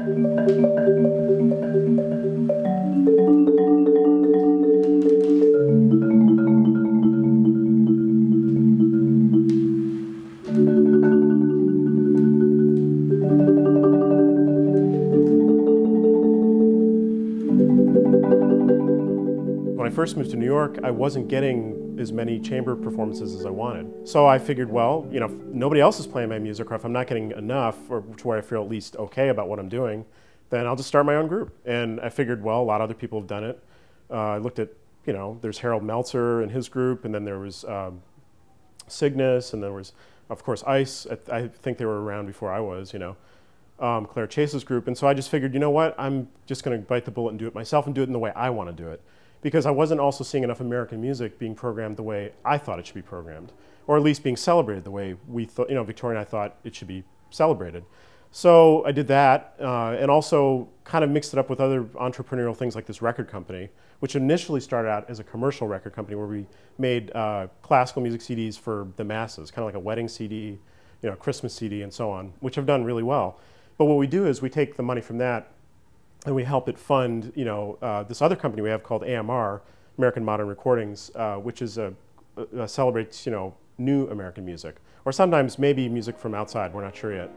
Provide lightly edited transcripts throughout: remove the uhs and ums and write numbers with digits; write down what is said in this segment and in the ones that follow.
When I first moved to New York, I wasn't getting as many chamber performances as I wanted. So I figured, well, you know, if nobody else is playing my music, or if I'm not getting enough, or to where I feel at least okay about what I'm doing, then I'll just start my own group. And I figured, well, a lot of other people have done it. I looked at, you know, there's Harold Meltzer and his group, and then there was Cygnus, and there was, of course, Ice. I think they were around before I was, you know. Claire Chase's group. And so I just figured, you know what, I'm just going to bite the bullet and do it myself and do it in the way I want to do it. Because I wasn't also seeing enough American music being programmed the way I thought it should be programmed, or at least being celebrated the way we thought, you know, Victoria and I thought it should be celebrated. So I did that, and also kind of mixed it up with other entrepreneurial things like this record company, which initially started out as a commercial record company where we made classical music CDs for the masses, kind of like a wedding CD, you know, Christmas CD, and so on, which have done really well. But what we do is we take the money from that and we help it fund, you know, this other company we have called AMR, American Modern Recordings, which is celebrates, you know, new American music, or sometimes maybe music from outside. We're not sure yet,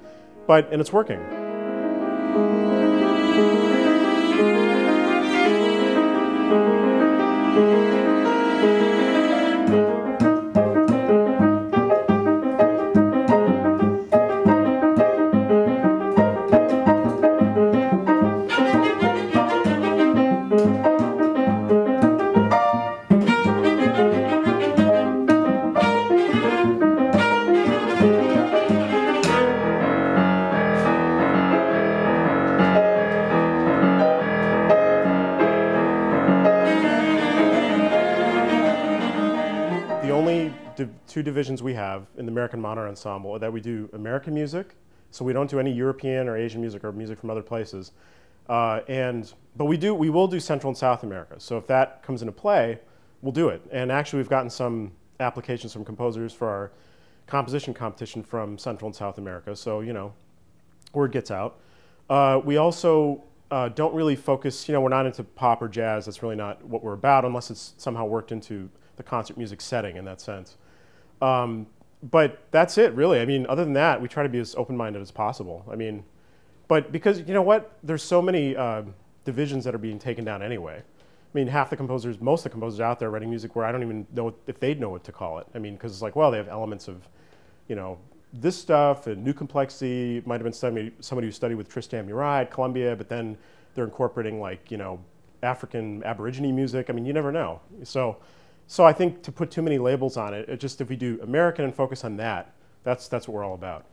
and it's working. The only two divisions we have in the American Modern Ensemble are that we do American music, so we don't do any European or Asian music or music from other places. But we will do Central and South America. So if that comes into play, we'll do it. And actually, we've gotten some applications from composers for our composition competition from Central and South America. So, you know, word gets out. We also don't really focus, you know, we're not into pop or jazz. That's really not what we're about unless it's somehow worked into the concert music setting in that sense. But that's it, really. I mean, other than that, we try to be as open-minded as possible. I mean, but because, you know what, there's so many divisions that are being taken down anyway. I mean, half the composers, most of the composers out there writing music where I don't even know if they'd know what to call it. I mean, because it's like, well, they have elements of, you know, this stuff and new complexity. It might have been somebody who studied with Tristan Murray at Columbia, but then they're incorporating, like, you know, African Aborigine music. I mean, you never know. So I think to put too many labels on it, just if we do American and focus on that, that's what we're all about.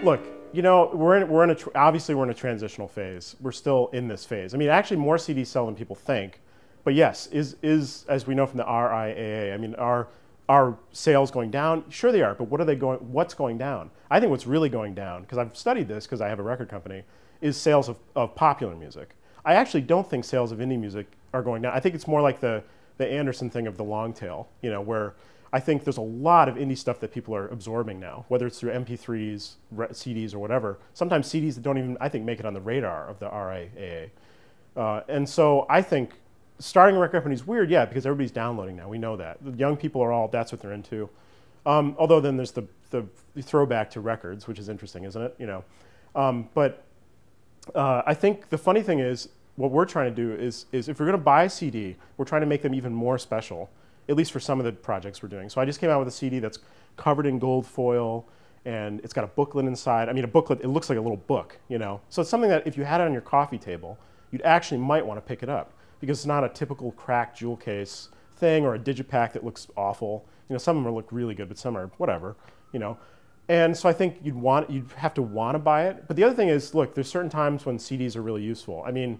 Look, you know, obviously we're in a transitional phase. We're still in this phase. I mean, actually more CDs sell than people think. But yes, is as we know from the RIAA, I mean, are sales going down? Sure they are, but what's going down? I think what's really going down, because I've studied this because I have a record company, is sales of popular music. I actually don't think sales of indie music are going down. I think it's more like the Anderson thing of the long tail, you know, where I think there's a lot of indie stuff that people are absorbing now, whether it's through MP3s, CDs, or whatever. Sometimes CDs that don't even, I think, make it on the radar of the RIAA. And so I think starting a record company is weird, yeah, because everybody's downloading now. We know that. The young people are all, that's what they're into. Although then there's the throwback to records, which is interesting, isn't it? You know, I think the funny thing is, what we're trying to do is if we're going to buy a CD, we're trying to make them even more special, at least for some of the projects we're doing. So I just came out with a CD that's covered in gold foil, and it's got a booklet inside. I mean, a booklet, it looks like a little book, you know? So it's something that if you had it on your coffee table, you'd actually might want to pick it up because it's not a typical cracked jewel case thing or a digipack that looks awful. You know, some of them look really good, but some are whatever, you know? And so I think you'd have to want to buy it. But the other thing is, look, there's certain times when CDs are really useful. I mean,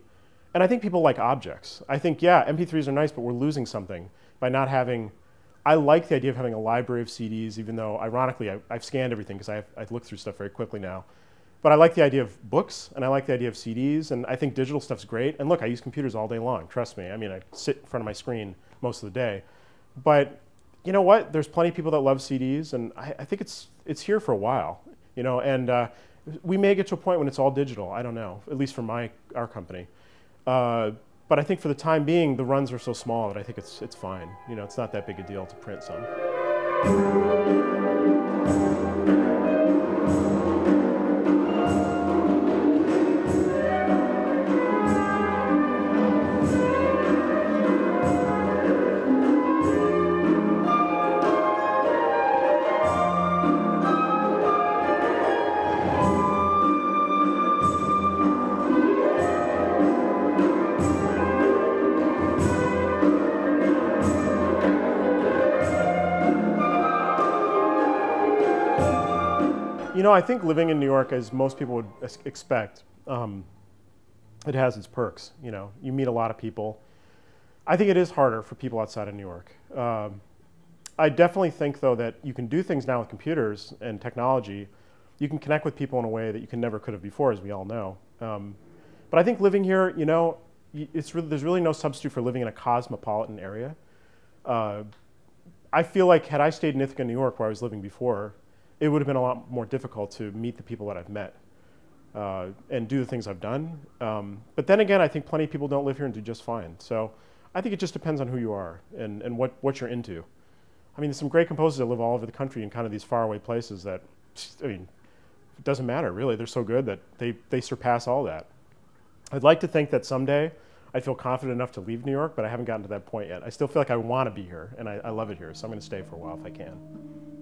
and I think people like objects. I think, yeah, MP3s are nice, but we're losing something by not having. I like the idea of having a library of CDs, even though, ironically, I've scanned everything because I've looked through stuff very quickly now. But I like the idea of books, and I like the idea of CDs, and I think digital stuff's great. And look, I use computers all day long, trust me. I mean, I sit in front of my screen most of the day. But you know what? There's plenty of people that love CDs, and I think it's here for a while, you know. And we may get to a point when it's all digital. I don't know, at least for our company. But I think for the time being, the runs are so small that I think it's fine. You know, it's not that big a deal to print some. You know, I think living in New York, as most people would expect, it has its perks. You know, you meet a lot of people. I think it is harder for people outside of New York. I definitely think, though, that you can do things now with computers and technology. You can connect with people in a way that you never could have before, as we all know. But I think living here, you know, there's really no substitute for living in a cosmopolitan area. I feel like had I stayed in Ithaca, New York, where I was living before, it would have been a lot more difficult to meet the people that I've met and do the things I've done. But then again, I think plenty of people don't live here and do just fine. So I think it just depends on who you are and what you're into. I mean, there's some great composers that live all over the country in kind of these faraway places that, I mean, it doesn't matter, really. They're so good that they surpass all that. I'd like to think that someday I'd feel confident enough to leave New York, but I haven't gotten to that point yet. I still feel like I want to be here, and I love it here, so I'm going to stay for a while if I can.